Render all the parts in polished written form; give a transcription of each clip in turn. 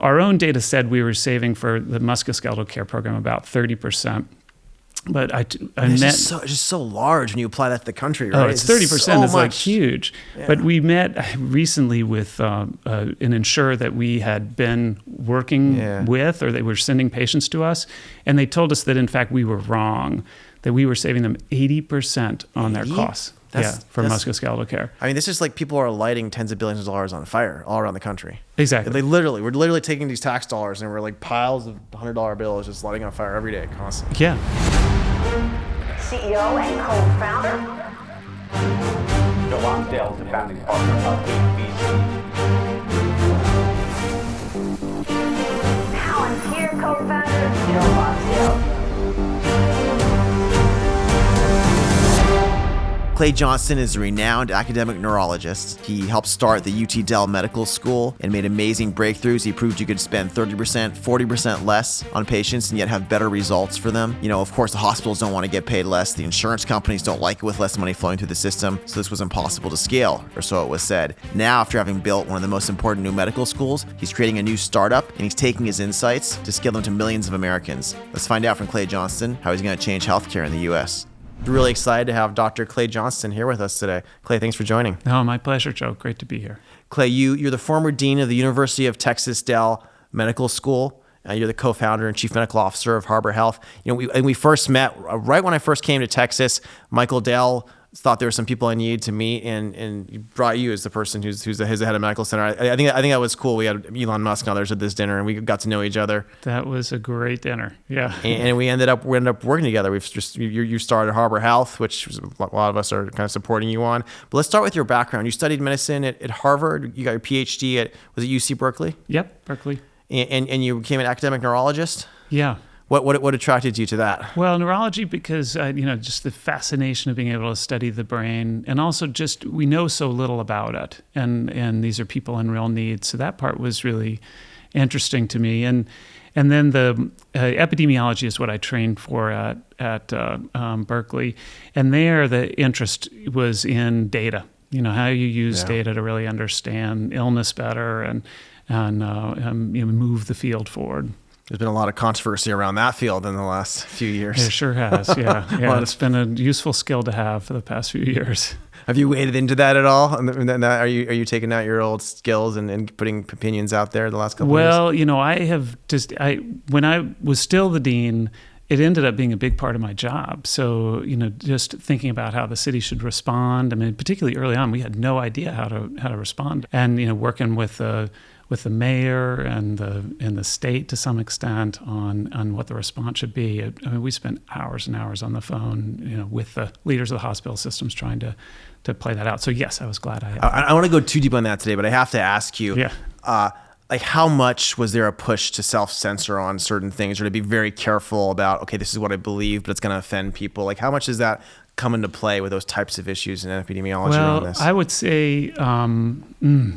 Our own data said we were saving for the musculoskeletal care program about 30%. But it's just so large when you apply that to the country, right? Oh, it's 30% is like huge. Yeah. But we met recently with an insurer that we had been working with, or they were sending patients to us, and they told us that in fact we were wrong, that we were saving them 80% on their costs. For musculoskeletal care. I mean, this is like people are lighting tens of billions of dollars on fire all around the country. Exactly. We're literally taking these tax dollars and we're like piles of $100 bills just lighting on fire every day, constantly. Yeah. CEO and co-founder. Dell is the founding partner of Ph.D. Palantir co-founder, Dell. Clay Johnston is a renowned academic neurologist. He helped start the UT Dell Medical School and made amazing breakthroughs. He proved you could spend 30%, 40% less on patients and yet have better results for them. You know, of course, the hospitals don't want to get paid less. The insurance companies don't like it with less money flowing through the system. So this was impossible to scale, or so it was said. Now, after having built one of the most important new medical schools, he's creating a new startup and he's taking his insights to scale them to millions of Americans. Let's find out from Clay Johnston how he's going to change healthcare in the U.S. Really excited to have Dr. Clay Johnston here with us today. Clay, thanks for joining. Oh, my pleasure, Joe. Great to be here. Clay, you're the former dean of the University of Texas Dell Medical School. You're the co-founder and chief medical officer of Harvard Health. You know, we first met right when I first came to Texas. Michael Dell thought there were some people I needed to meet, and he brought you as the person who's the head of medical center. I think that was cool. We had Elon Musk and others at this dinner, and we got to know each other. That was a great dinner. Yeah, and we ended up working together. You started Harvard Health, which a lot of us are kind of supporting you on. But let's start with your background. You studied medicine at Harvard. You got your PhD at UC-Berkeley? Yep, Berkeley. And you became an academic neurologist? Yeah. What attracted you to that? Well, neurology, because just the fascination of being able to study the brain, and also just we know so little about it, and these are people in real need. So that part was really interesting to me, and then the epidemiology is what I trained for at Berkeley, and there the interest was in data. You know, how you use data to really understand illness better and move the field forward. There's been a lot of controversy around that field in the last few years. It sure has, yeah. It's been a useful skill to have for the past few years. Have you waded into that at all? Are you taking out your old skills and putting opinions out there the last couple of years? Well, when I was still the dean, it ended up being a big part of my job. So, just thinking about how the city should respond. I mean, particularly early on, we had no idea how to respond. And, working with the mayor and the state to some extent on what the response should be. I mean, we spent hours and hours on the phone, with the leaders of the hospital systems trying to play that out. So yes, I was glad I want to go too deep on that today, but I have to ask you, like how much was there a push to self-censor on certain things or to be very careful about, okay, this is what I believe, but it's going to offend people? Like how much does that come into play with those types of issues in epidemiology around this? I would say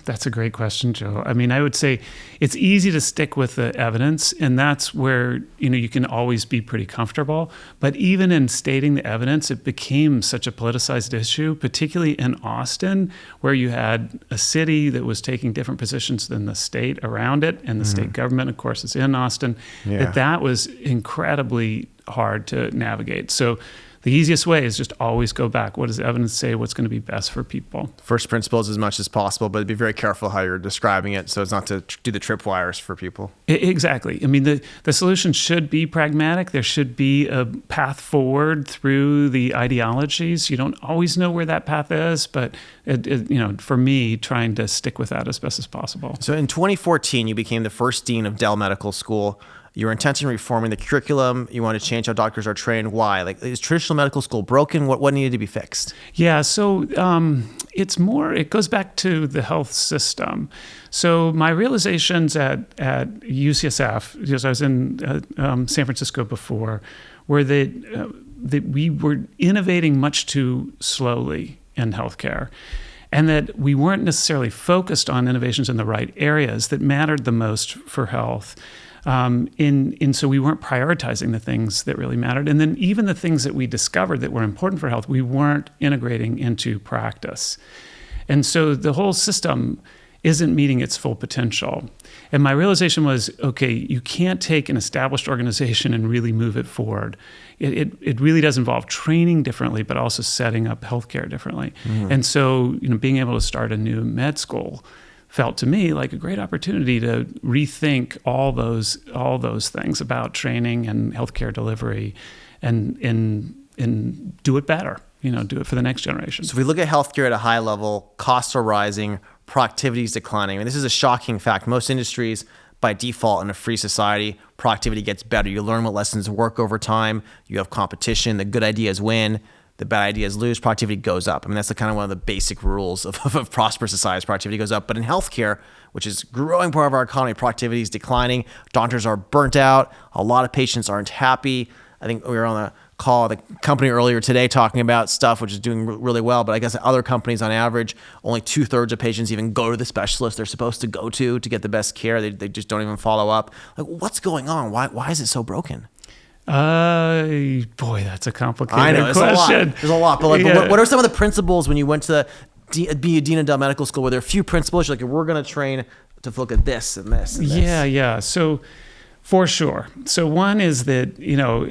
that's a great question, Joe. I mean, I would say it's easy to stick with the evidence, and that's where you can always be pretty comfortable. But even in stating the evidence, it became such a politicized issue, particularly in Austin, where you had a city that was taking different positions than the state around it, and the state government, of course, is in Austin. That was incredibly hard to navigate. So the easiest way is just always go back. What does evidence say? What's going to be best for people? First principles as much as possible, but be very careful how you're describing it so as not to do the tripwires for people. Exactly. I mean, the solution should be pragmatic. There should be a path forward through the ideologies. You don't always know where that path is, but for me, trying to stick with that as best as possible. So in 2014, you became the first dean of Dell Medical School. You were intent on reforming the curriculum. You want to change how doctors are trained. Why? Like, is traditional medical school broken? What needed to be fixed? Yeah, so it goes back to the health system. So my realizations at UCSF, because I was in San Francisco before, were that we were innovating much too slowly in healthcare, and that we weren't necessarily focused on innovations in the right areas that mattered the most for health. So we weren't prioritizing the things that really mattered. And then even the things that we discovered that were important for health, we weren't integrating into practice. And so the whole system isn't meeting its full potential. And my realization was, okay, you can't take an established organization and really move it forward. It really does involve training differently, but also setting up healthcare differently. And so, being able to start a new med school felt to me like a great opportunity to rethink all those things about training and healthcare delivery, and do it better. Do it for the next generation. So if we look at healthcare at a high level, costs are rising, productivity is declining. I mean, this is a shocking fact. Most industries, by default, in a free society, productivity gets better. You learn what lessons work over time. You have competition. The good ideas win. The bad ideas lose. Productivity goes up. I mean, that's the kind of one of the basic rules of prosperous societies. Productivity goes up. But in healthcare, which is a growing part of our economy, productivity is declining. Doctors are burnt out. A lot of patients aren't happy. I think we were on a call the company earlier today talking about stuff which is doing really well, but I guess other companies on average, only 2/3 of patients even go to the specialist they're supposed to go to get the best care. They just don't even follow up. Like, what's going on? Why is it so broken? Boy, that's a complicated I know, question. There's a lot. But but what are some of the principles when you went to be a dean of Dell Medical School? Were there a few principles you're like, we're going to train to look at this and this and this? Yeah. So for sure. So one is that,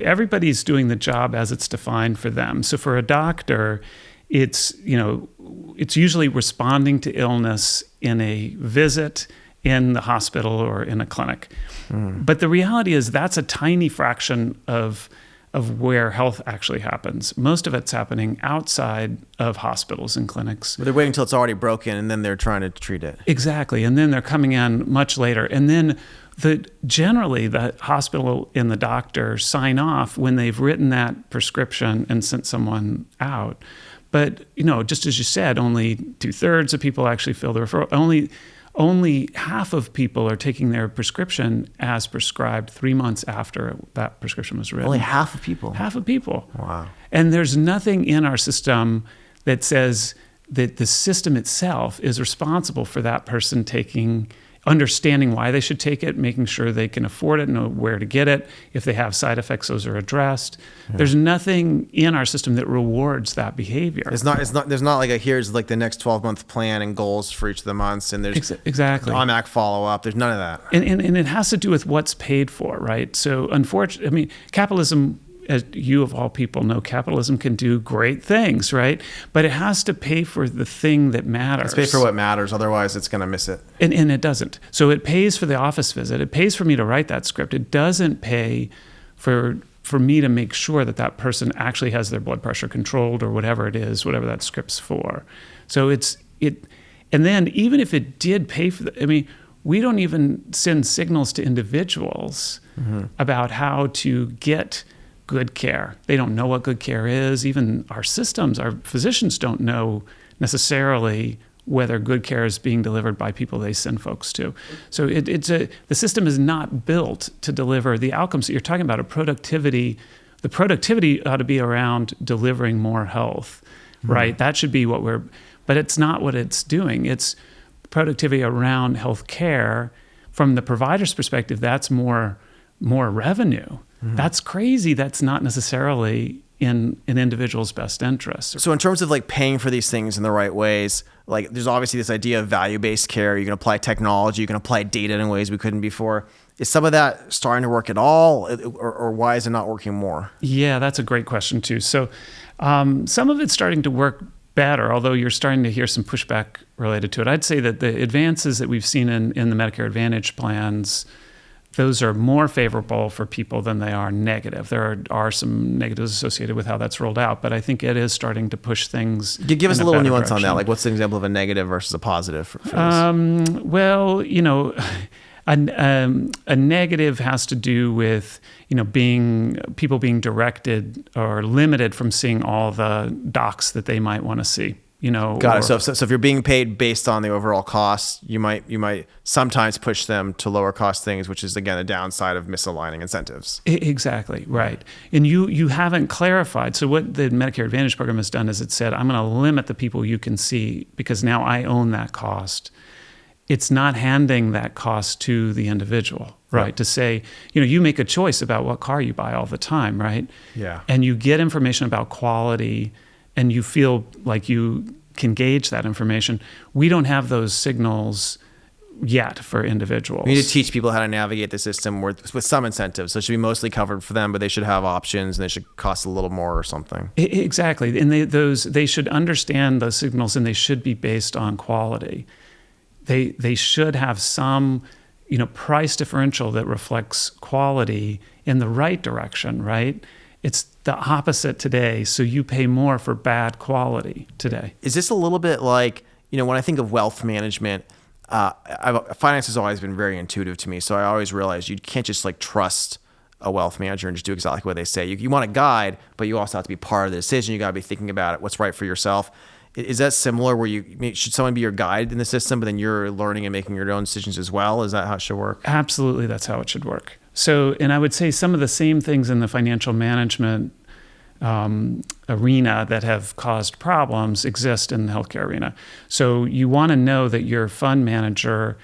everybody's doing the job as it's defined for them. So for a doctor, it's usually responding to illness in a visit in the hospital or in a clinic. But the reality is that's a tiny fraction of where health actually happens. Most of it's happening outside of hospitals and clinics. But they're waiting until it's already broken and then they're trying to treat it. Exactly. And then they're coming in much later. And then generally the hospital and the doctor sign off when they've written that prescription and sent someone out. But, just as you said, only 2/3 of people actually fill the referral. Only half of people are taking their prescription as prescribed 3 months after that prescription was written. Only half of people? Half of people. Wow. And there's nothing in our system that says that the system itself is responsible for that person understanding why they should take it, making sure they can afford it, know where to get it. If they have side effects, those are addressed. Yeah. There's nothing in our system that rewards that behavior. There's not like here's like the next 12-month plan and goals for each of the months, and there's exactly automatic follow-up. There's none of that. And it has to do with what's paid for, right? So unfortunately, capitalism, as you of all people know, capitalism can do great things, right? But it has to pay for the thing that matters. It's pay for what matters, otherwise it's going to miss it. And it doesn't. So it pays for the office visit. It pays for me to write that script. It doesn't pay for me to make sure that person actually has their blood pressure controlled or whatever it is, whatever that script's for. So and then even if it did pay for we don't even send signals to individuals about how to get good care. They don't know what good care is. Even our physicians don't know necessarily whether good care is being delivered by people they send folks to. So the system is not built to deliver the outcomes that you're talking about. The productivity ought to be around delivering more health, right? That should be but it's not what it's doing. It's productivity around health care. From the provider's perspective, that's more revenue. That's crazy. That's not necessarily in an individual's best interest. So in terms of paying for these things in the right ways, there's obviously this idea of value-based care. You can apply technology, you can apply data in ways we couldn't before. Is some of that starting to work at all, or why is it not working more? Yeah, that's a great question too. So some of it's starting to work better, although you're starting to hear some pushback related to it. I'd say that the advances that we've seen in the Medicare Advantage plans, those are more favorable for people than they are negative. There are some negatives associated with how that's rolled out, but I think it is starting to push things. Give us a little nuance on that. What's an example of a negative versus a positive for this? Well, a negative has to do with people being directed or limited from seeing all the docs that they might want to see. Got it. So if you're being paid based on the overall cost, you might sometimes push them to lower cost things, which is again a downside of misaligning incentives. Exactly, right. And you haven't clarified. So what the Medicare Advantage program has done is it said, I'm going to limit the people you can see because now I own that cost. It's not handing that cost to the individual, right? Yep. To say, you make a choice about what car you buy all the time, right? Yeah. And you get information about quality and you feel like you can gauge that information. We don't have those signals yet for individuals. We need to teach people how to navigate the system with some incentives. So it should be mostly covered for them, but they should have options and they should cost a little more or something. Exactly. And they should understand those signals, and they should be based on quality. They should have some, price differential that reflects quality in the right direction, right? It's the opposite today. So you pay more for bad quality today. Is this a little bit like, when I think of wealth management, finance has always been very intuitive to me. So I always realized you can't just trust a wealth manager and just do exactly what they say. You want a guide, but you also have to be part of the decision. You got to be thinking about it, what's right for yourself. Is that similar where should someone be your guide in the system, but then you're learning and making your own decisions as well? Is that how it should work? Absolutely. That's how it should work. So, and I would say some of the same things in the financial management arena that have caused problems exist in the healthcare arena. So you want to know that your fund manager,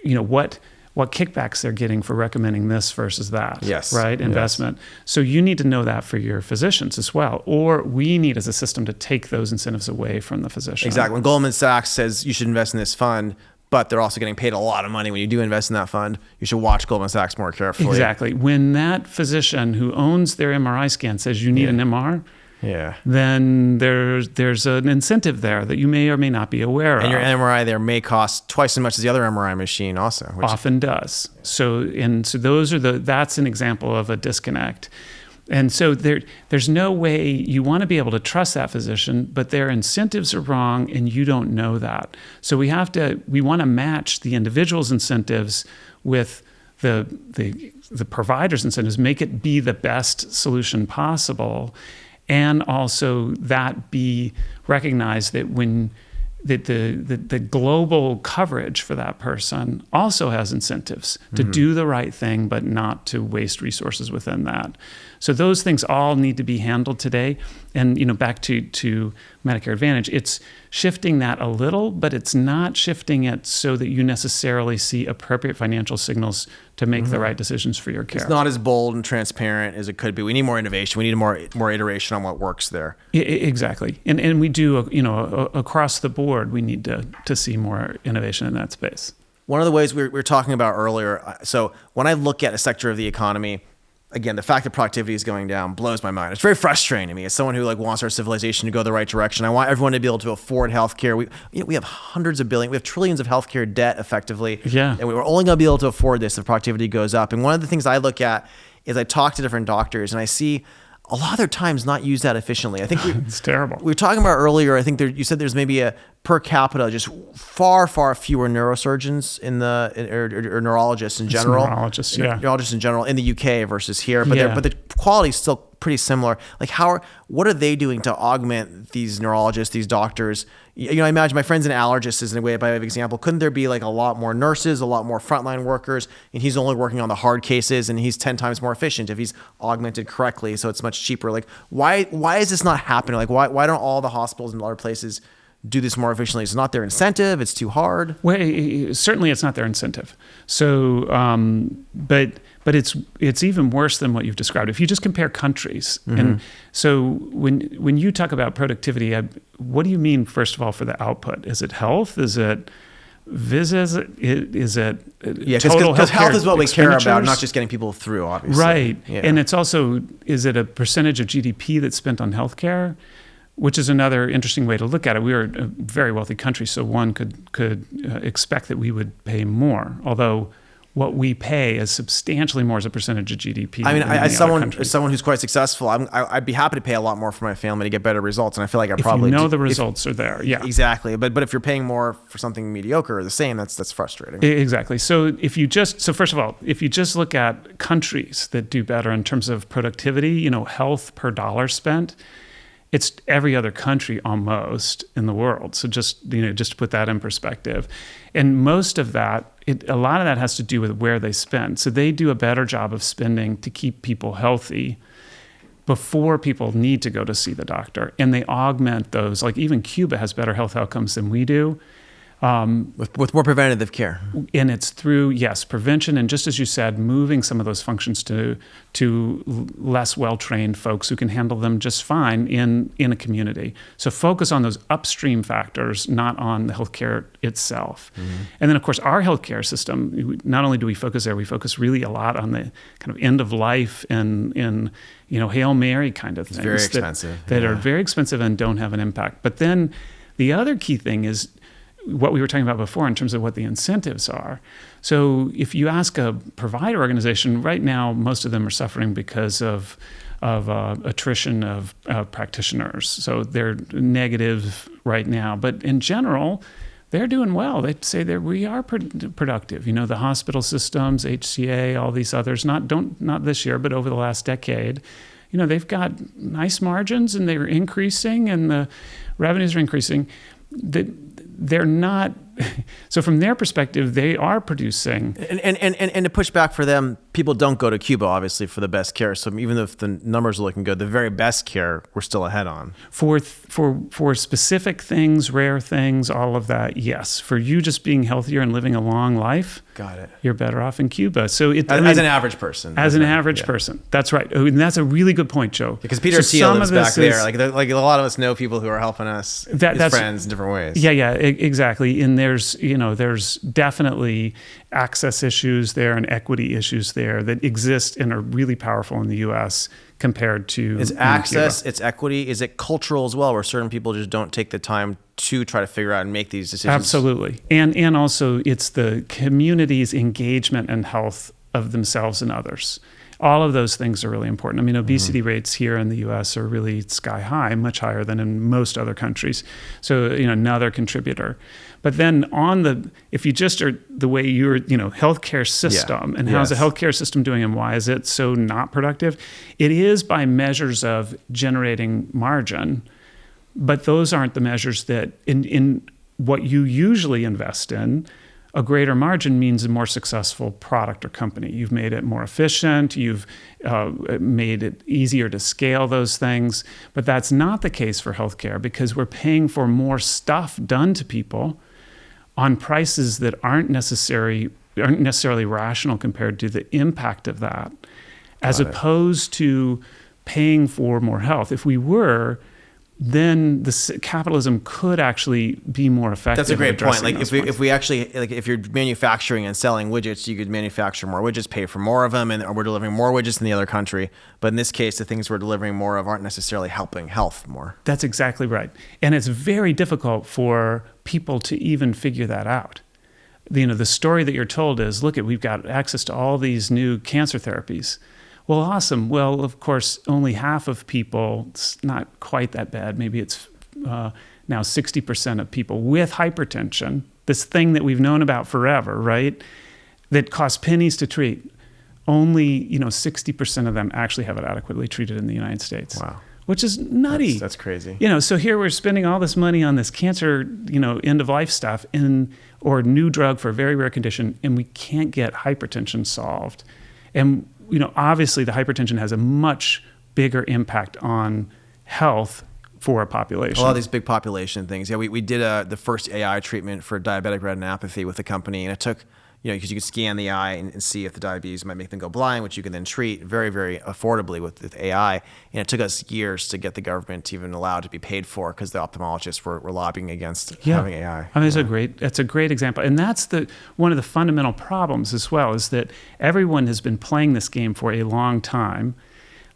what kickbacks they're getting for recommending this versus that, yes, right? Investment. Yes. So you need to know that for your physicians as well. Or we need as a system to take those incentives away from the physician. Exactly. When Goldman Sachs says you should invest in this fund, but they're also getting paid a lot of money when you do invest in that fund, you should watch Goldman Sachs more carefully. Exactly. When that physician who owns their MRI scan says you need an MR, then there's an incentive there that you may or may not be aware of. And your MRI there may cost twice as much as the other MRI machine also. Often does. So that's an example of a disconnect. And so there's no way you want to be able to trust that physician, but their incentives are wrong and you don't know that. So we want to match the individual's incentives with the provider's incentives, make it be the best solution possible. And also that be recognized that the global coverage for that person also has incentives to do the right thing, but not to waste resources within that. So those things all need to be handled today. And back to Medicare Advantage, it's shifting that a little, but it's not shifting it so that you necessarily see appropriate financial signals to make the right decisions for your care. It's not as bold and transparent as it could be. We need more innovation. We need more iteration on what works there. Exactly. And we do, across the board, we need to see more innovation in that space. One of the ways we were talking about earlier, so when I look at a sector of the economy, again, the fact that productivity is going down blows my mind. It's very frustrating to me as someone who wants our civilization to go the right direction. I want everyone to be able to afford healthcare. We have hundreds of billions, we have trillions of healthcare debt effectively. Yeah. And we're only going to be able to afford this if productivity goes up. And one of the things I look at is I talk to different doctors and I see a lot of their time's not used that efficiently. I think it's terrible. We were talking about earlier, I think you said there's maybe a per capita, just far, far fewer neurosurgeons or neurologists in general. Neurologists in general in the UK versus here. But the quality is still pretty similar. What are they doing to augment these neurologists, these doctors? I imagine my friend's an allergist as a way by way of example. Couldn't there be a lot more nurses, a lot more frontline workers, and he's only working on the hard cases and he's 10 times more efficient if he's augmented correctly, so it's much cheaper. Why is this not happening? Why don't all the hospitals and other places do this more efficiently? It's not their incentive. It's too hard. Well, certainly it's not their incentive. So, but it's even worse than what you've described. If you just compare countries, and so when you talk about productivity, what do you mean first of all for the output? Is it health? Is it visits? Is it total because health is what we care about, not expenditures? just getting people through, obviously. Right, Yeah. and it's also, is it a percentage of GDP that's spent on healthcare? Which is another interesting way to look at it. We are a very wealthy country, so one could expect that we would pay more, although what we pay is substantially more as a percentage of GDP. I mean, as someone countries. who's quite successful, I'd be happy to pay a lot more for my family to get better results, and I feel like I if probably you know the results are there. Yeah, exactly. But if you're paying more for something mediocre or the same, that's frustrating. Exactly. So first of all, if you just look at countries that do better in terms of productivity, health per dollar spent, it's every other country almost in the world. So just to put that in perspective. And most of that, a lot of that has to do with where they spend. So they do a better job of spending to keep people healthy before people need to go to see the doctor. And they augment those. Like even Cuba has better health outcomes than we do. With more preventative care. And it's through, yes, prevention, and just as you said, moving some of those functions to less well-trained folks who can handle them just fine in a community. So focus on those upstream factors, not on the healthcare itself. And then, of course, our healthcare system, not only do we focus there, we focus really a lot on the kind of end of life and Hail Mary kind of things. Very expensive. That are very expensive and don't have an impact. But then the other key thing is what we were talking about before in terms of what the incentives are. So if you ask a provider organization, right now, most of them are suffering because of attrition of practitioners. So they're negative right now. But in general, they're doing well. They say that we are productive. The hospital systems, HCA, all these others, not this year, but over the last decade, they've got nice margins and they're increasing and the revenues are increasing. They're not, so from their perspective, they are producing. And to push back for them, people don't go to Cuba, obviously, for the best care. So even if the numbers are looking good, the very best care we're still ahead on. For specific things, rare things, all of that, yes. For you just being healthier and living a long life, got it. You're better off in Cuba. So as an average person. As an average person. That's right. Oh, and that's a really good point, Joe. Because Peter Thiel lives back there. Like a lot of us know people who are helping us, as friends in different ways. Yeah, exactly. And there's definitely access issues there and equity issues there that exist and are really powerful in the U.S. compared to It's access, Cuba. It's equity. Is it cultural as well, where certain people just don't take the time to try to figure out and make these decisions? Absolutely. And also it's the community's engagement and health of themselves and others. All of those things are really important. I mean, obesity rates here in the U.S. are really sky high, much higher than in most other countries. So, another contributor. But then if you just are the way you're, healthcare system and how's the healthcare system doing and why is it so not productive? It is by measures of generating margin, but those aren't the measures that in what you usually invest in. A greater margin means a more successful product or company. You've made it more efficient. You've made it easier to scale those things. But that's not the case for healthcare because we're paying for more stuff done to people on prices that aren't necessarily rational compared to the impact of that, as opposed to paying for more health. If we were, then capitalism could actually be more effective. That's a great point. Like if we actually, like if you're manufacturing and selling widgets, you could manufacture more widgets, pay for more of them, and we're delivering more widgets than the other country. But in this case, the things we're delivering more of aren't necessarily helping health more. That's exactly right. And it's very difficult for people to even figure that out. The story that you're told is, look, we've got access to all these new cancer therapies. Well, awesome. Well, of course, only half of people, it's not quite that bad. Maybe it's now 60% of people with hypertension, this thing that we've known about forever, right? That costs pennies to treat. Only, 60% of them actually have it adequately treated in the United States. Wow. Which is nutty. That's crazy. So here we're spending all this money on this cancer, end of life stuff or new drug for a very rare condition, and we can't get hypertension solved. And obviously the hypertension has a much bigger impact on health for a population. A lot of these big population things. Yeah, we did the first AI treatment for diabetic retinopathy with the company, and it took, because you could scan the eye and see if the diabetes might make them go blind, which you can then treat very, very affordably with AI. And it took us years to get the government to even allow it to be paid for because the ophthalmologists were lobbying against having AI. I mean, that's a great example. And that's one of the fundamental problems as well, is that everyone has been playing this game for a long time.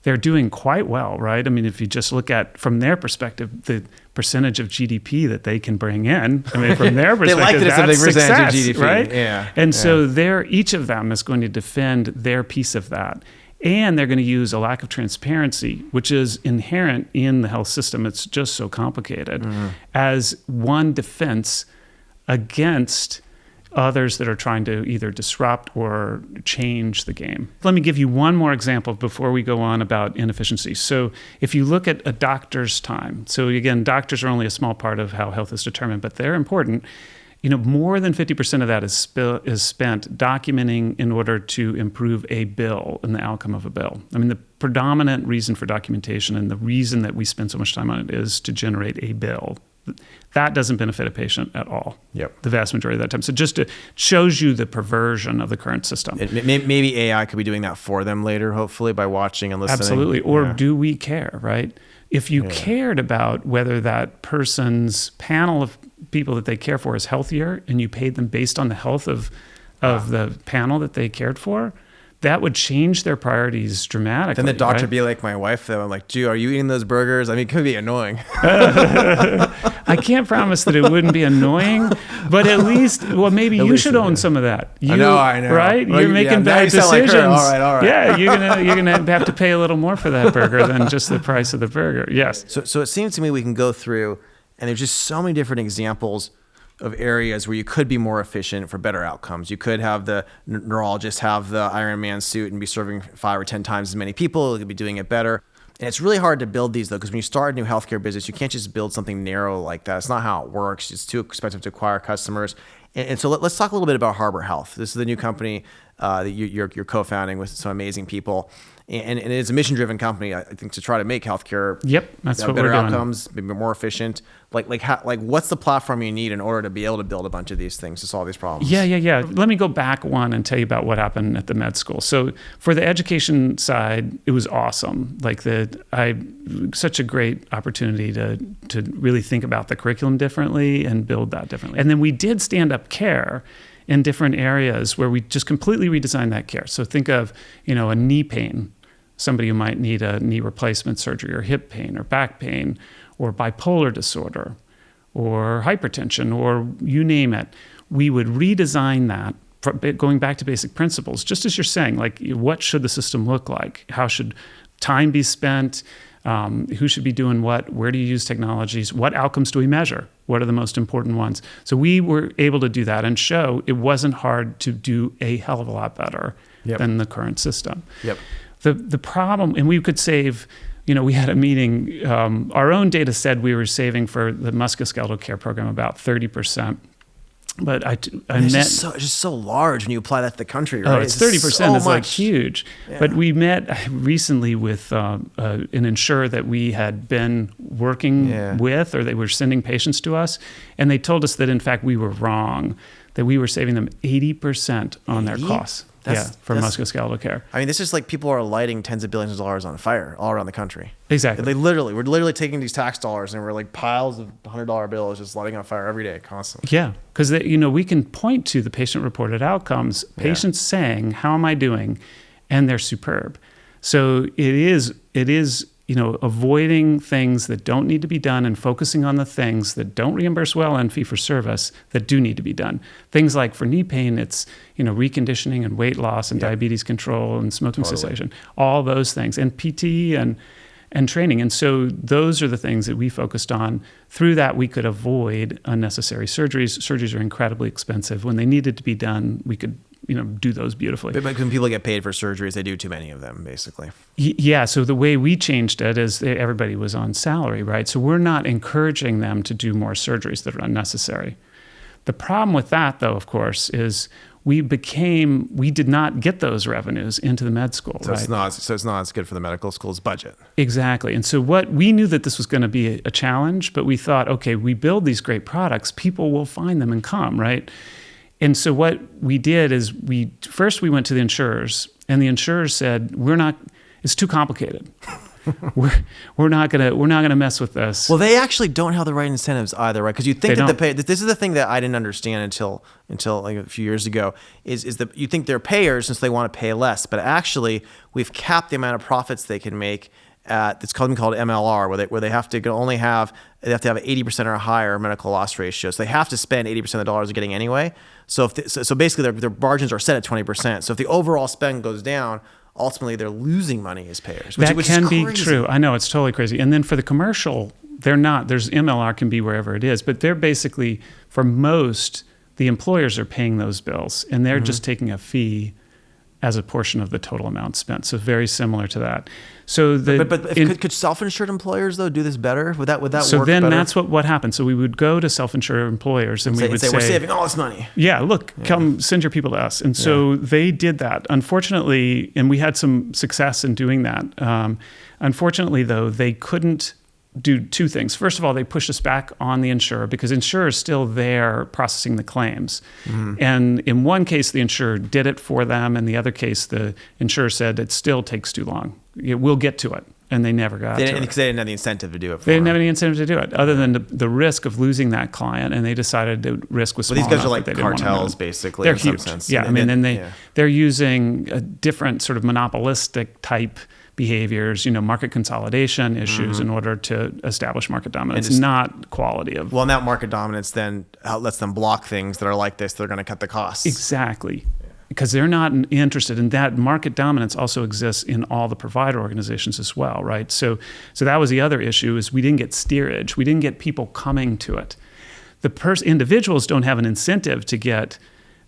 They're doing quite well, right? I mean, if you just look at, from their perspective, the percentage of GDP that they can bring in, I mean, from their perspective, they like that that's it's a big percentage success, of GDP. Right? Yeah. And so each of them is going to defend their piece of that. And they're going to use a lack of transparency, which is inherent in the health system. It's just so complicated, as one defense against others that are trying to either disrupt or change the game. Let me give you one more example before we go on about inefficiency. So if you look at a doctor's time, so again, doctors are only a small part of how health is determined, but they're important. More than 50% of that is spent documenting in order to improve a bill and the outcome of a bill. I mean, the predominant reason for documentation and the reason that we spend so much time on it is to generate a bill, That doesn't benefit a patient at all. Yep. The vast majority of that time. So just it shows you the perversion of the current system. Maybe AI could be doing that for them later, hopefully, by watching and listening. Absolutely. Or do we care, right? If you cared about whether that person's panel of people that they care for is healthier, and you paid them based on the health of the panel that they cared for, that would change their priorities dramatically. Then the doctor right? be like my wife, though. I'm like, gee, are you eating those burgers? I mean, it could be annoying. I can't promise that it wouldn't be annoying, but at least, maybe you should own some of that. I know. Right? Well, you're making bad you sound decisions. like her. All right. Yeah, you're gonna have to pay a little more for that burger than just the price of the burger. Yes. So it seems to me we can go through, and there's just so many different examples of areas where you could be more efficient for better outcomes. You could have the neurologist have the Iron Man suit and be serving 5 or 10 times as many people. They could be doing it better. And it's really hard to build these, though, because when you start a new healthcare business, you can't just build something narrow like that. It's not how it works. It's too expensive to acquire customers. And so let's talk a little bit about Harbor Health. This is the new company that you're co-founding with some amazing people. And it's a mission-driven company, I think, to try to make healthcare That's what better we're doing. outcomes, be more efficient. Like what's the platform you need in order to be able to build a bunch of these things to solve these problems? Yeah. Let me go back one and tell you about what happened at the med school. So for the education side, it was awesome. Such a great opportunity to really think about the curriculum differently and build that differently. And then we did stand up care in different areas where we just completely redesigned that care. So think of, a knee pain, somebody who might need a knee replacement surgery, or hip pain or back pain, or bipolar disorder, or hypertension, or you name it. We would redesign that, going back to basic principles, just as you're saying, like, what should the system look like? How should time be spent? Who should be doing what? Where do you use technologies? What outcomes do we measure? What are the most important ones? So we were able to do that and show it wasn't hard to do a hell of a lot better than the current system. Yep. The problem, and we could save, we had a meeting, our own data said we were saving for the musculoskeletal care program about 30%. But it's just so large when you apply that to the country, right? Oh, it's 30% is like huge. Yeah. But we met recently with an insurer that we had been working with, or they were sending patients to us, and they told us that in fact we were wrong, that we were saving them 80% on their costs. For musculoskeletal care. I mean, this is like people are lighting tens of billions of dollars on fire all around the country. Exactly. We're literally taking these tax dollars and we're like piles of $100 bills just lighting on fire every day, constantly. Yeah, because we can point to the patient-reported outcomes, patients saying, "How am I doing?" and they're superb. So it is avoiding things that don't need to be done and focusing on the things that don't reimburse well in fee-for-service that do need to be done. Things like for knee pain, it's reconditioning and weight loss and diabetes control and smoking cessation, all those things, and PT and training. And so those are the things that we focused on. Through that, we could avoid unnecessary surgeries. Surgeries are incredibly expensive. When they needed to be done, we could do those beautifully. But when people get paid for surgeries, they do too many of them, basically. Yeah. So the way we changed it is everybody was on salary, right? So we're not encouraging them to do more surgeries that are unnecessary. The problem with that, though, of course, is we did not get those revenues into the med school. So right? It's not as good for the medical school's budget. Exactly. And so we knew that this was going to be a challenge, but we thought, okay, we build these great products, people will find them and come, right? And so what we did is we went to the insurers, and the insurers said, it's too complicated. we're not gonna mess with this. Well, they actually don't have the right incentives either, right? Because you think this is the thing that I didn't understand until like a few years ago is that you think they're payers since they want to pay less, but actually we've capped the amount of profits they can make at it's called MLR, where they have to have 80% or higher medical loss ratio. So they have to spend 80% of the dollars they're getting anyway. So so basically their margins are set at 20%. So if the overall spend goes down, ultimately they're losing money as payers. Which can be true. I know, it's totally crazy. And then for the commercial, they're not. There's MLR can be wherever it is, but they're basically, for most, the employers are paying those bills, and they're just taking a fee as a portion of the total amount spent. So very similar to that. So could self-insured employers though do this better? Would that work better? So then that's what happened. So we would go to self-insured employers and we would say, we're saving all this money. Yeah, look, come send your people to us. And so they did that. Unfortunately, and we had some success in doing that. Unfortunately, though, they couldn't do two things. First of all, they push us back on the insurer because insurer is still there processing the claims. And in one case, the insurer did it for them. In the other case, the insurer said it still takes too long. We'll get to it. And they never got to it. Because they didn't have the incentive to do it for They didn't them. have any incentive to do it other than the risk of losing that client. And they decided the risk was small These guys are enough like that they didn't want to cartels, lose. basically, They're in some huge. sense. Yeah, And they're using a different sort of monopolistic type behaviors, market consolidation issues in order to establish market dominance, not quality of. Well, and that market dominance then lets them block things that are like this. They're going to cut the costs. Exactly. Because they're not interested in that. Market dominance also exists in all the provider organizations as well, right? So that was the other issue is we didn't get steerage. We didn't get people coming to it. The individuals don't have an incentive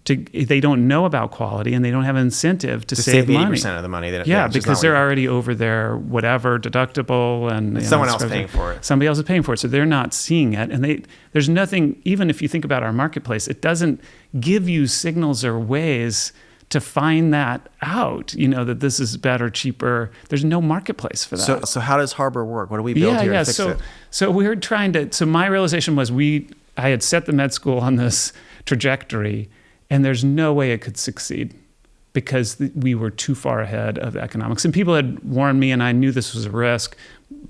they don't know about quality and they don't have an incentive to save 80% money. of the money. Because they're already over their whatever deductible and someone else paying for it. Somebody else is paying for it. So they're not seeing it. And there's nothing, even if you think about our marketplace, it doesn't give you signals or ways to find that out, that this is better, cheaper. There's no marketplace for that. So how does Harbor work? What do we build here to fix it? So we're trying to, so my realization was I had set the med school on this trajectory and there's no way it could succeed because we were too far ahead of economics. And people had warned me and I knew this was a risk,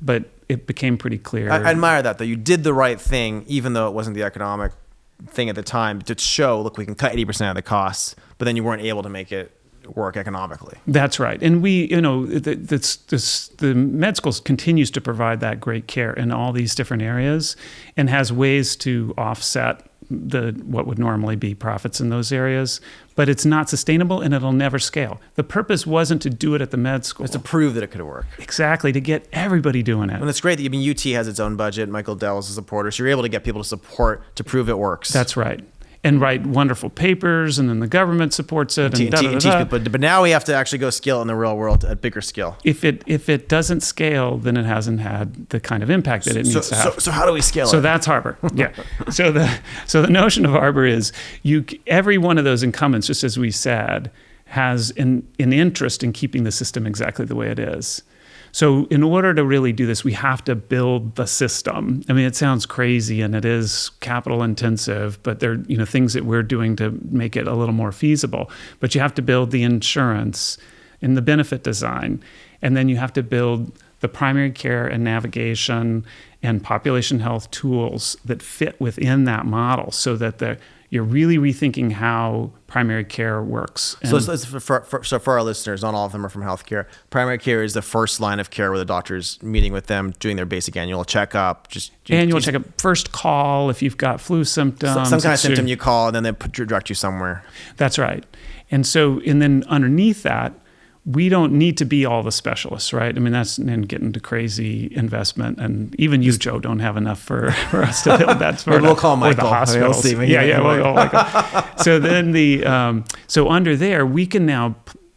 but it became pretty clear. I admire that, though. You did the right thing, even though it wasn't the economic thing at the time, to show, look, we can cut 80% of the costs, but then you weren't able to make it work economically. That's right. And we, the med school continues to provide that great care in all these different areas and has ways to offset what would normally be profits in those areas, but it's not sustainable and it'll never scale. The purpose wasn't to do it at the med school. It's to prove that it could work. Exactly, to get everybody doing it. And it's great that UT has its own budget. Michael Dell is a supporter, so you're able to get people to support to prove it works. That's right. And write wonderful papers, and then the government supports it. And teach people. But now we have to actually go scale it in the real world at bigger scale. If it doesn't scale, then it hasn't had the kind of impact that it needs to have. So how do we scale it? So that's Harbor. Yeah. So the notion of Harbor is every one of those incumbents, just as we said, has an interest in keeping the system exactly the way it is. So in order to really do this, we have to build the system. I mean, it sounds crazy and it is capital intensive, but there are things that we're doing to make it a little more feasible. But you have to build the insurance and the benefit design. And then you have to build the primary care and navigation and population health tools that fit within that model so that you're really rethinking how primary care works. So for our listeners, not all of them are from healthcare. Primary care is the first line of care where the doctor's meeting with them, doing their basic annual checkup. Annual checkup, first call if you've got flu symptoms. Some kind of symptom you call, and then they direct you somewhere. That's right. And then underneath that, we don't need to be all the specialists, right? I mean, that's and getting into crazy investment, and even you, Joe, don't have enough for us to build that. We'll call Michael. Or the hospitals. We'll call Michael. So then so under there, we can now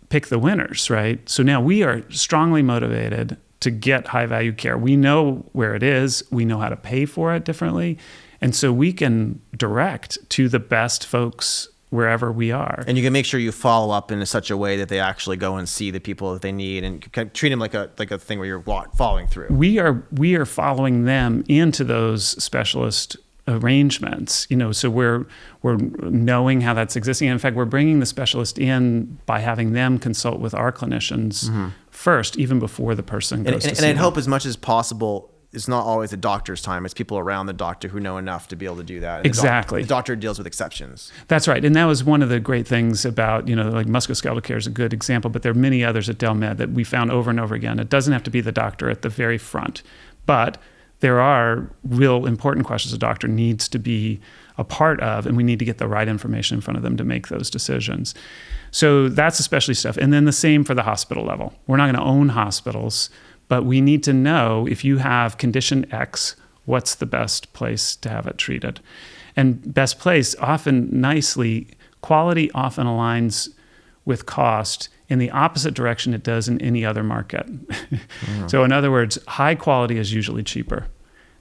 pick the winners, right? So now we are strongly motivated to get high value care. We know where it is. We know how to pay for it differently, and so we can direct to the best folks wherever we are. And you can make sure you follow up in such a way that they actually go and see the people that they need and treat them like a thing where you're following through. We are following them into those specialist arrangements, so we're knowing how that's existing. In fact, we're bringing the specialist in by having them consult with our clinicians first, even before the person goes to see them. And I'd hope as much as possible, it's not always the doctor's time. It's people around the doctor who know enough to be able to do that. And exactly. The doctor deals with exceptions. That's right. And that was one of the great things about, like musculoskeletal care is a good example, but there are many others at Dell Med that we found over and over again. It doesn't have to be the doctor at the very front, but there are real important questions a doctor needs to be a part of, and we need to get the right information in front of them to make those decisions. So that's especially stuff. And then the same for the hospital level. We're not going to own hospitals, but we need to know if you have condition X, what's the best place to have it treated? And best place, often nicely, quality often aligns with cost in the opposite direction it does in any other market. So in other words, high quality is usually cheaper.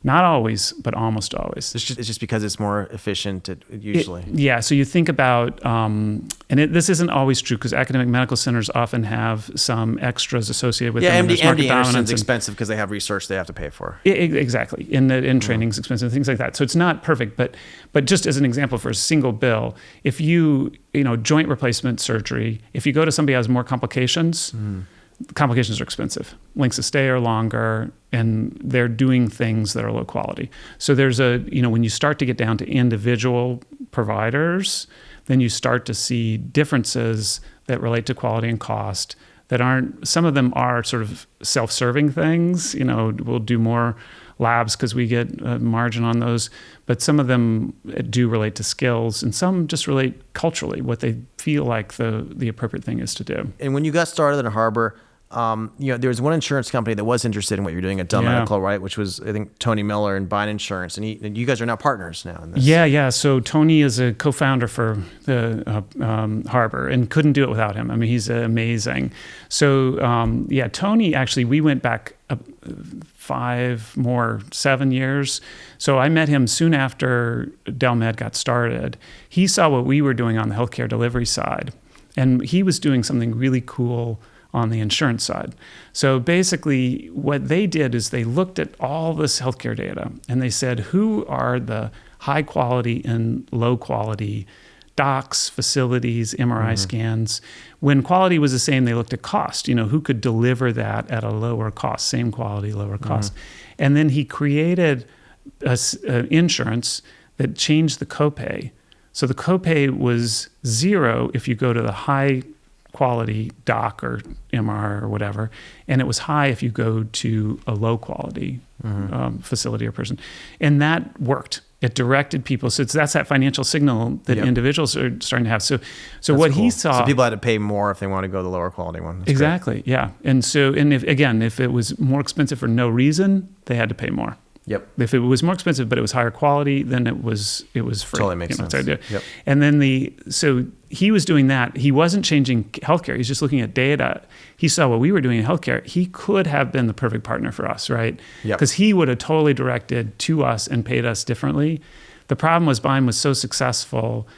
Not always, but almost always. It's just because it's more efficient usually. Yeah. So you think about, this isn't always true because academic medical centers often have some extras associated with them. MD Market Anderson's expensive because they have research they have to pay for. Exactly. In training's expensive, things like that. So it's not perfect, but just as an example for a single bill, if joint replacement surgery, if you go to somebody who has more complications, complications are expensive. Lengths of stay are longer, and they're doing things that are low quality. So there's when you start to get down to individual providers, then you start to see differences that relate to quality and cost that aren't, some of them are sort of self-serving things. We'll do more labs because we get a margin on those, but some of them do relate to skills, and some just relate culturally, what they feel like the appropriate thing is to do. And when you got started at Harbor, there was one insurance company that was interested in what you're doing at Dell Medical, right? Which was, I think, Tony Miller and Bind Insurance, and you guys are now partners now in this. Yeah. So Tony is a co-founder for the Harbor, and couldn't do it without him. I mean, he's amazing. So Tony, actually, we went back 7 years. So I met him soon after Dell Med got started. He saw what we were doing on the healthcare delivery side, and he was doing something really cool on the insurance side. So basically what they did is they looked at all this healthcare data and they said, who are the high quality and low quality docs, facilities, MRI scans? When quality was the same, they looked at cost, who could deliver that at a lower cost, same quality, lower cost. And then he created insurance that changed the copay. So the copay was zero if you go to the high quality doc or MR or whatever, and it was high if you go to a low quality facility or person. And that worked. It directed people. So that's that financial signal that individuals are starting to have. So what cool. He saw. So people had to pay more if they want to go to the lower quality one. That's exactly. Great. Yeah. And if it was more expensive for no reason, they had to pay more. Yep. If it was more expensive but it was higher quality, then it was free. Totally makes sense. Yep. And then so he was doing that. He wasn't changing healthcare. He's just looking at data. He saw what we were doing in healthcare. He could have been the perfect partner for us, right? Because he would have totally directed to us and paid us differently. The problem was Bind was so successful,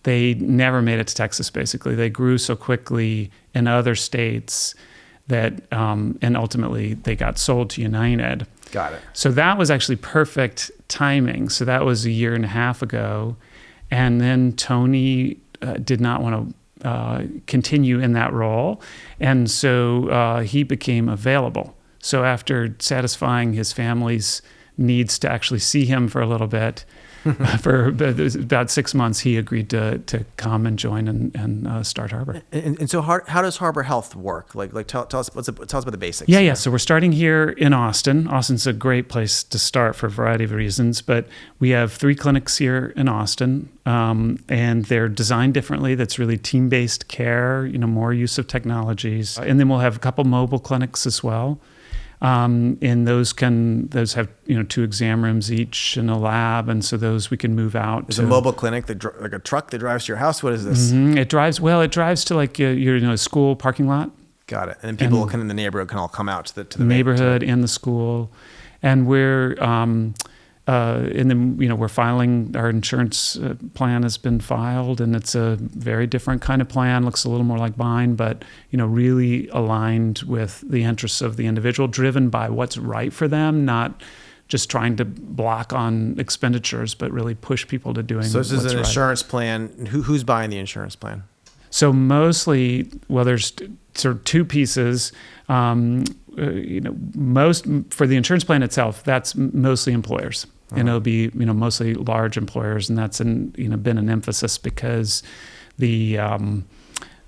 they never made it to Texas, basically. They grew so quickly in other states that, and ultimately they got sold to United. Got it. So that was actually perfect timing. So that was 1.5 years ago. And then Tony did not want to continue in that role. And so he became available. So after satisfying his family's needs to actually see him for a little bit, for about 6 months, he agreed to come and join and start Harbor. And so how does Harbor Health work? Like tell us about the basics. Yeah. So we're starting here in Austin. Austin's a great place to start for a variety of reasons, but we have 3 clinics here in Austin, and they're designed differently. That's really team-based care, more use of technologies. And then we'll have a couple mobile clinics as well. And those have 2 exam rooms each and a lab, and so those we can move out. There's a mobile clinic like a truck that drives to your house. What is this? Mm-hmm. It drives to like your school parking lot. Got it. And then people in the neighborhood can all come out to the neighborhood and the school, and we're and then we're filing, our insurance plan has been filed, and it's a very different kind of plan. Looks a little more like Bind, but really aligned with the interests of the individual, driven by what's right for them, not just trying to block on expenditures, but really push people to doing what's right. So this is an insurance plan. Who's buying the insurance plan? So mostly, there's sort of 2 pieces. Most for the insurance plan itself, that's mostly employers. And it'll be, mostly large employers, and that's been an emphasis because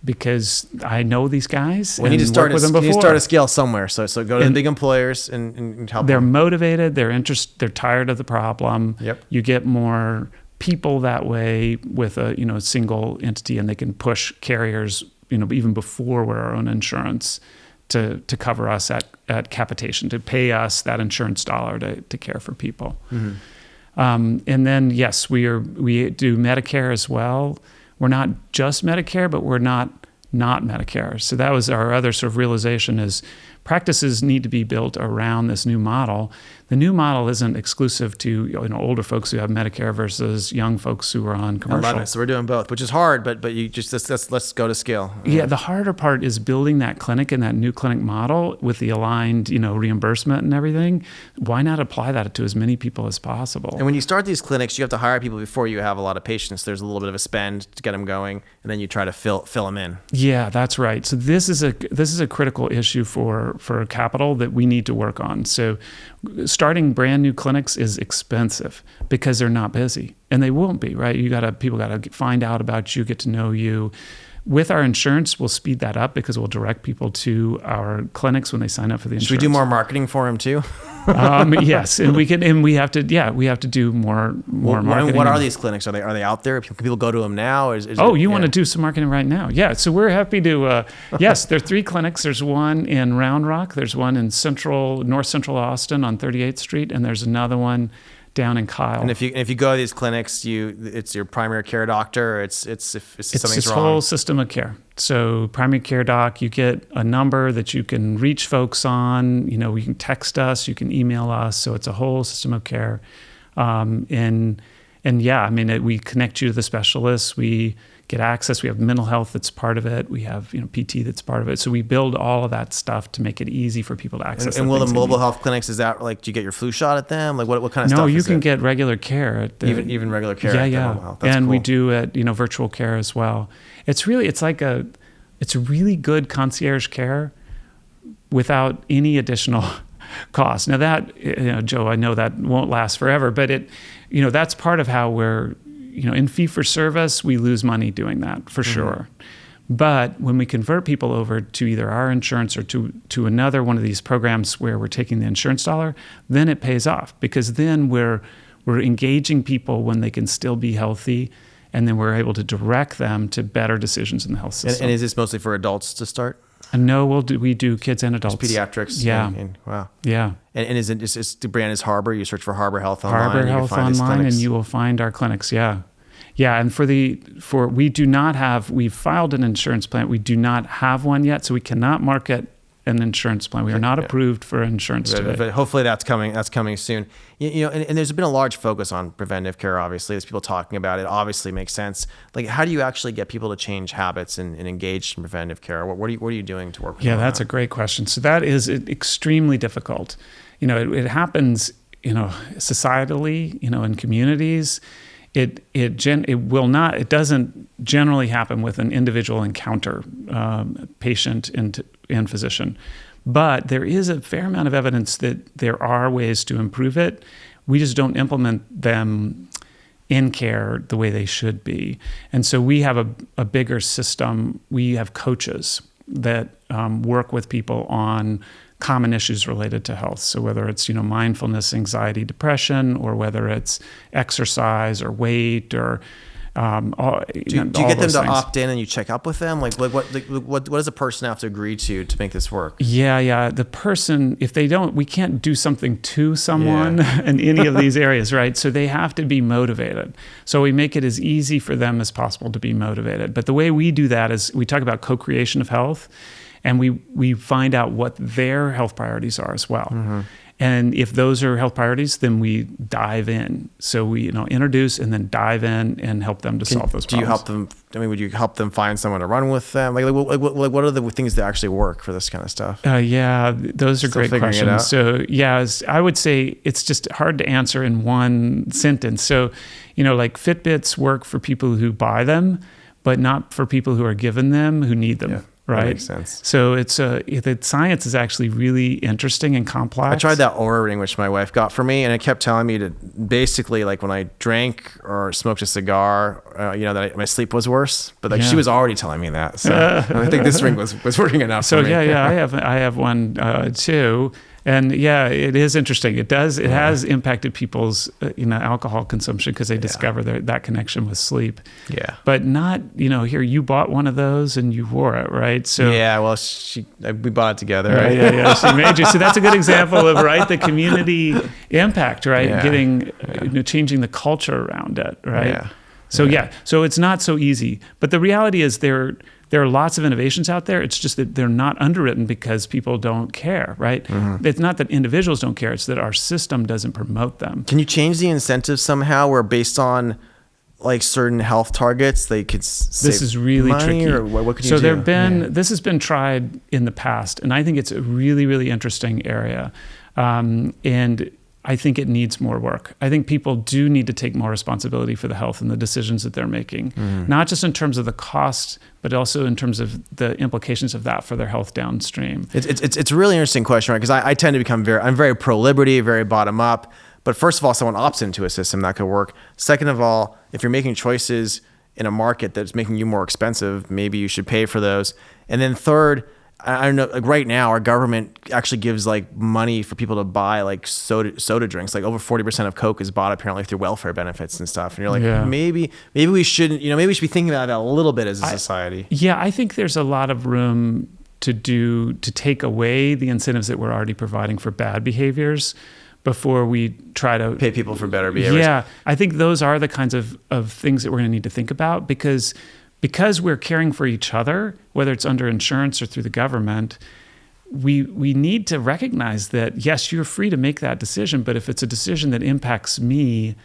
because I know these guys. We need to start a scale somewhere. So go to the big employers and help. They're motivated. They're tired of the problem. Yep. You get more people that way with a single entity, and they can push carriers even before we're our own insurance to cover us at capitation, to pay us that insurance dollar to care for people. Mm-hmm. And then, yes, we do Medicare as well. We're not just Medicare, but we're not Medicare. So that was our other sort of realization, is practices need to be built around this new model. The new model isn't exclusive to older folks who have Medicare versus young folks who are on commercial. I love it. So we're doing both, which is hard, but you just let's go to scale. Yeah, the harder part is building that clinic and that new clinic model with the aligned, reimbursement and everything. Why not apply that to as many people as possible? And when you start these clinics, you have to hire people before you have a lot of patients. There's a little bit of a spend to get them going, and then you try to fill them in. Yeah, that's right. So this is a critical issue for capital that we need to work on. So starting brand new clinics is expensive because they're not busy, and they won't be, right? People got to find out about you, get to know you. With our insurance, we'll speed that up because we'll direct people to our clinics when they sign up for the insurance. Should we do more marketing for them too? Yes, and we have to do more marketing. What are these clinics? Are they out there? Can people go to them now? You want to do some marketing right now? Yeah, so we're happy to. Yes, there are 3 clinics. There's one in Round Rock. There's one in North Central Austin on 38th Street, and there's another one down in Kyle. And if you go to these clinics, it's your primary care doctor. Or it's something's wrong. It's this whole system of care. So primary care doc, you get a number that you can reach folks on. You can text us, you can email us. So it's a whole system of care. And yeah, we connect you to the specialists. We get access. We have mental health that's part of it. We have PT that's part of it. So we build all of that stuff to make it easy for people to access. And will the mobile health clinics, is that like, do you get your flu shot at them? Like what kind of stuff? No, you can get regular care at the, even regular care. Yeah, at yeah. Mobile health. That's and cool. we do at virtual care as well. It's really good concierge care without any additional cost. Now that Joe, I know that won't last forever, but that's part of how we're. In fee-for-service, we lose money doing that, for sure. But when we convert people over to either our insurance or to another one of these programs where we're taking the insurance dollar, then it pays off because then we're engaging people when they can still be healthy, and then we're able to direct them to better decisions in the health system. And is this mostly for adults to start? No, we do kids and adults. Just pediatrics. Yeah. Wow. Yeah. And is the brand is Harbor? You search for Harbor Health online. Harbor Health online, and you will find our clinics. Yeah. Yeah, and we've filed an insurance plan. We do not have one yet, so we cannot market an insurance plan. We are not approved for insurance today. But hopefully that's coming soon. And there's been a large focus on preventive care, obviously. There's people talking about it. Obviously makes sense. Like, how do you actually get people to change habits and engage in preventive care? What are you doing to work with them? That's a great question. So that is extremely difficult. It happens, societally, in communities. It doesn't generally happen with an individual encounter, patient and physician, but there is a fair amount of evidence that there are ways to improve it. We just don't implement them in care the way they should be. And so we have a bigger system. We have coaches that work with people on common issues related to health. So whether it's, mindfulness, anxiety, depression, or whether it's exercise or weight or do you get them to opt in and you check up with them? What does a person have to agree to make this work? Yeah. The person, if they don't, we can't do something to someone in any of these areas, right? So they have to be motivated. So we make it as easy for them as possible to be motivated. But the way we do that is we talk about co-creation of health. And we find out what their health priorities are as well. Mm-hmm. And if those are health priorities, then we dive in. So we introduce and then dive in and help them to solve those problems. Do you help them? Would you help them find someone to run with them? What are the things that actually work for this kind of stuff? Those are great questions. So I would say it's just hard to answer in one sentence. So, Fitbits work for people who buy them, but not for people who are given them, who need them. Yeah. Right. That makes sense. So the science is actually really interesting and complex. I tried that Oura ring, which my wife got for me, and it kept telling me to basically, when I drank or smoked a cigar, that my sleep was worse. But she was already telling me that. So I think this ring was working enough for me. I have one too. And it is interesting. It has impacted people's alcohol consumption because they discover that connection with sleep. Yeah. But not, here you bought one of those and you wore it, right? So we bought it together. Right? Yeah. She made you. So that's a good example of the community impact, right? Yeah. Getting changing the culture around it, right? Yeah. So so it's not so easy. But the reality is there there are lots of innovations out there. It's just that they're not underwritten because people don't care, right? It's not that individuals don't care. It's that our system doesn't promote them. Can you change the incentives somehow where based on like certain health targets, they could save This is really money, tricky. or what could you so do? there've been, this has been tried in the past, and I think it's a really, really interesting area. And I think it needs more work. I think people do need to take more responsibility for the health and the decisions that they're making, not just in terms of the cost, but also in terms of the implications of that for their health downstream. It's a really interesting question, right? Because I tend to become I'm very pro-liberty, very bottom up. But first of all, someone opts into a system that could work. Second of all, if you're making choices in a market that's making you more expensive, maybe you should pay for those. And then third, I don't know, like right now, our government actually gives like money for people to buy like soda drinks. Like over 40% of Coke is bought apparently through welfare benefits and stuff. And you're like, maybe we shouldn't, maybe we should be thinking about that a little bit as a society. Yeah, I think there's a lot of room to take away the incentives that we're already providing for bad behaviors before we try to pay people for better behaviors. Yeah, I think those are the kinds of things that we're going to need to think about because we're caring for each other, whether it's under insurance or through the government. We need to recognize that, yes, you're free to make that decision, but if it's a decision that impacts me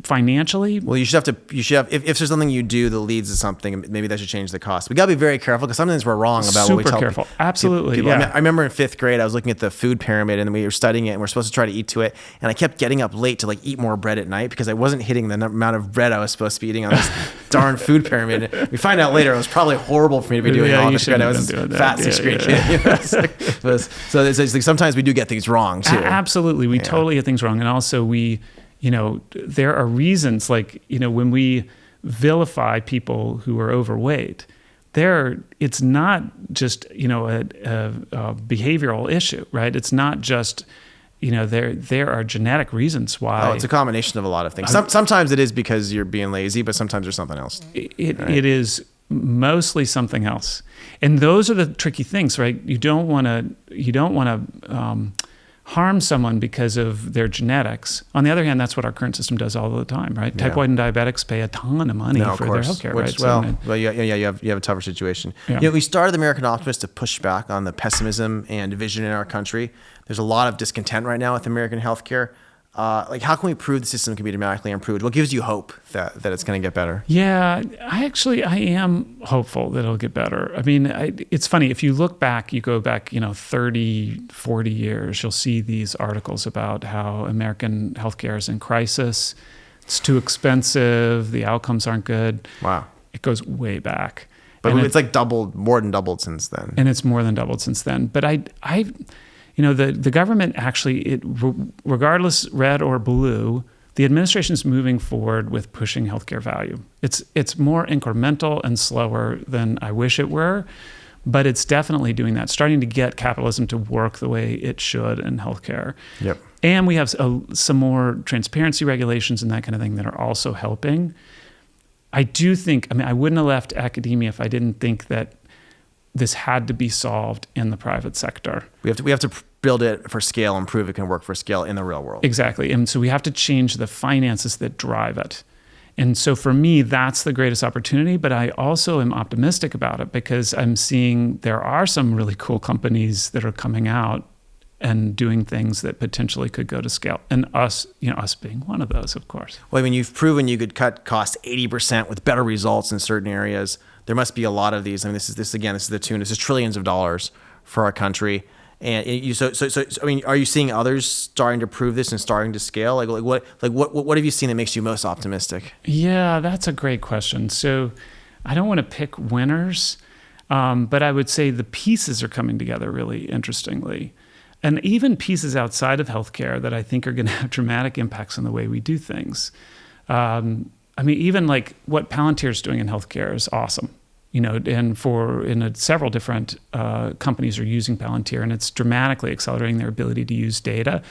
financially, well, you should have if there's something you do that leads to something, maybe that should change the cost. We got to be very careful because sometimes we're wrong about what we tell careful. Absolutely. people. Yeah. I remember in 5th grade, I was looking at the food pyramid and we were studying it and we're supposed to try to eat to it. And I kept getting up late to like eat more bread at night because I wasn't hitting the amount of bread I was supposed to be eating on this darn food pyramid. We find out later it was probably horrible for me to be doing all this bread. I was a fat 6th grade kid. So it's like sometimes we do get things wrong too. Absolutely. We totally get things wrong. And also there are reasons like, when we vilify people who are overweight, it's not just, a behavioral issue, right? It's not just, there are genetic reasons why. Oh, it's a combination of a lot of things. Sometimes it is because you're being lazy, but sometimes there's something else. It is mostly something else. And those are the tricky things, right? You don't want to harm someone because of their genetics. On the other hand, that's what our current system does all the time, right? Type 1 diabetics pay a ton of money for their healthcare, right? You have a tougher situation. Yeah. We started the American Optimist to push back on the pessimism and division in our country. There's a lot of discontent right now with American healthcare. How can we prove the system can be dramatically improved? What gives you hope that it's going to get better? Yeah, I am hopeful that it'll get better. I mean, it's funny. If you look back, you go back, 30, 40 years, you'll see these articles about how American healthcare is in crisis. It's too expensive. The outcomes aren't good. Wow. It goes way back. But it's like more than doubled since then. And it's more than doubled since then. But the government actually, regardless red or blue, the administration is moving forward with pushing healthcare value. It's more incremental and slower than I wish it were, but it's definitely doing that, starting to get capitalism to work the way it should in healthcare. Yep. And we have some more transparency regulations and that kind of thing that are also helping. I do think, I wouldn't have left academia if I didn't think that this had to be solved in the private sector. We have to build it for scale and prove it can work for scale in the real world. Exactly. And so we have to change the finances that drive it. And so for me, that's the greatest opportunity, but I also am optimistic about it because I'm seeing there are some really cool companies that are coming out and doing things that potentially could go to scale. And us being one of those, of course. Well, you've proven you could cut costs 80% with better results in certain areas. There must be a lot of these. This is the tune. This is trillions of dollars for our country. And are you seeing others starting to prove this and starting to scale? What have you seen that makes you most optimistic? Yeah, that's a great question. So I don't want to pick winners, but I would say the pieces are coming together really interestingly. And even pieces outside of healthcare that I think are going to have dramatic impacts on the way we do things. Even like what Palantir's doing in healthcare is awesome. And several different companies are using Palantir, and it's dramatically accelerating their ability to use data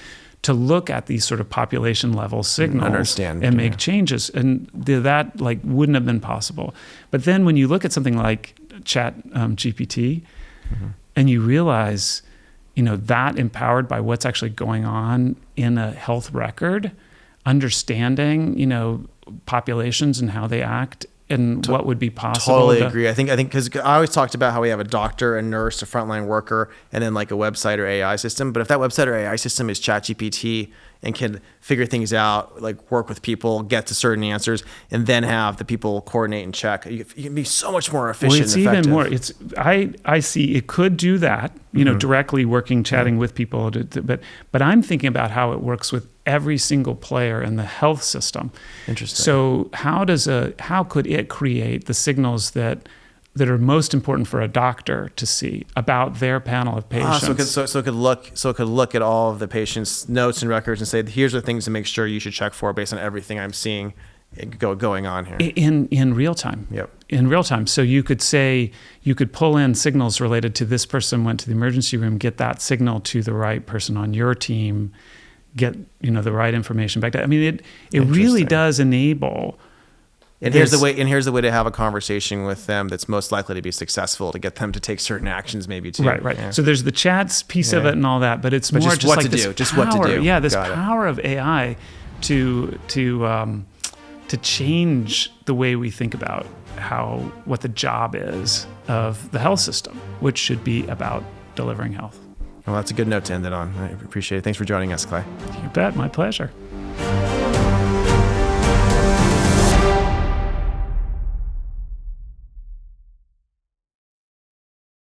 to look at these sort of population level signals and make changes. And that wouldn't have been possible. But then when you look at something like Chat GPT, and you realize, that empowered by what's actually going on in a health record, understanding, populations and how they act and what would be possible. Totally agree. I think because I always talked about how we have a doctor, a nurse, a frontline worker, and then like a website or AI system. But if that website or AI system is ChatGPT and can figure things out, like work with people, get to certain answers, and then have the people coordinate and check, you can be so much more efficient. Well, it's and effective. even more. I see it could do that, directly working, chatting with people. But I'm thinking about how it works with every single player in the health system. Interesting. So how could it create the signals that are most important for a doctor to see about their panel of patients? So it could look at all of the patient's notes and records and say, here's the things to make sure you should check for based on everything I'm seeing going on here. In real time. Yep. In real time. So you could pull in signals related to this person went to the emergency room, get that signal to the right person on your team, get the right information back. I mean, it really does enable. And here's the way to have a conversation with them that's most likely to be successful, to get them to take certain actions maybe too. Right. Yeah. So there's the chats piece of it and all that, but it's more just just what like to this do. Just power, what to do. Yeah, this Got it. power of AI to change the way we think about what the job is of the health system, which should be about delivering health. Well, that's a good note to end it on. I appreciate it. Thanks for joining us, Clay. You bet. My pleasure.